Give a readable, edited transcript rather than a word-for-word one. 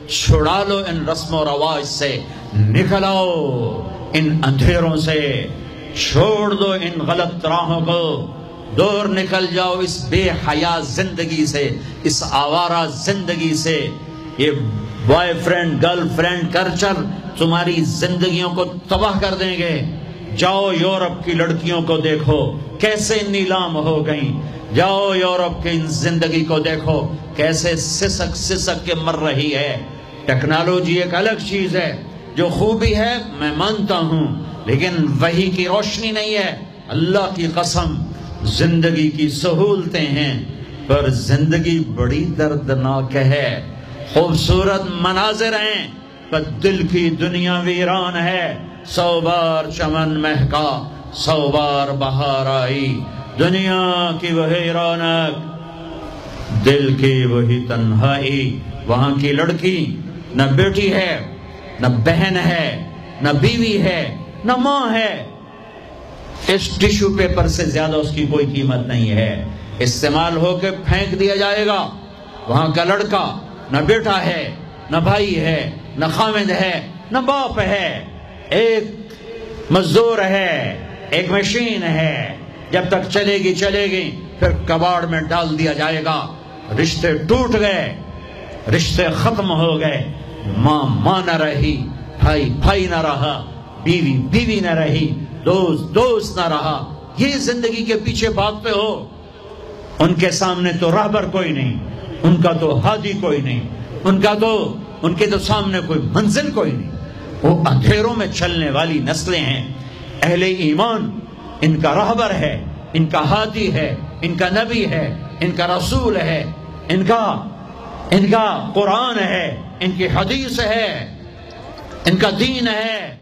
چھڑا لو ان رسم و رواج سے، نکل آؤ ان اندھیروں سے، چھوڑ دو ان غلط راہوں کو، دور نکل جاؤ اس بے حیا زندگی سے، اس آوارہ زندگی سے۔ یہ boy friend girl friend culture تمہاری زندگیوں کو تباہ کر دیں گے۔ جاؤ یورپ کی لڑکیوں کو دیکھو کیسے نیلام ہو گئیں، جاؤ یورپ کی زندگی کو دیکھو کیسے سسک سسک کے مر رہی ہے۔ ٹیکنالوجی ایک الگ چیز ہے، جو خوبی ہے میں مانتا ہوں، لیکن وحی کی روشنی نہیں ہے۔ اللہ کی قسم زندگی کی سہولتیں ہیں، پر زندگی بڑی دردناک ہے۔ خوبصورت مناظر ہیں پر دل کی دنیا ویران ہے۔ 100 بار چمن مہکا 100 بار بہار آئی، دنیا کی وہی رونق دل کی وہی تنہائی۔ وہاں کی لڑکی نہ بیٹی ہے، نہ بہن ہے، نہ بیوی ہے، نہ ماں ہے۔ اس ٹیشو پیپر سے زیادہ اس کی کوئی قیمت نہیں ہے، استعمال ہو کے پھینک دیا جائے گا۔ وہاں کا لڑکا نہ بیٹا ہے، نہ بھائی ہے، نہ خامد ہے، نہ باپ ہے، ایک مزدور ہے، ایک مشین ہے۔ جب تک چلے گی پھر کباڑ میں ڈال دیا جائے گا۔ رشتے ٹوٹ گئے، رشتے ختم ہو گئے، ماں نہ رہی، بھائی نہ رہا، بیوی نہ رہی، دوست نہ رہا۔ یہ زندگی کے پیچھے بھاگتے ہو۔ ان کے سامنے تو راہبر کوئی نہیں، ان کا تو ہادی کوئی نہیں، ان کے تو سامنے کوئی منزل کوئی نہیں۔ وہ اندھیروں میں چلنے والی نسلیں ہیں۔ اہل ایمان ان کا راہبر ہے، ان کا ہادی ہے، ان کا نبی ہے، ان کا رسول ہے، ان کا قرآن ہے، ان کی حدیث ہے، ان کا دین ہے۔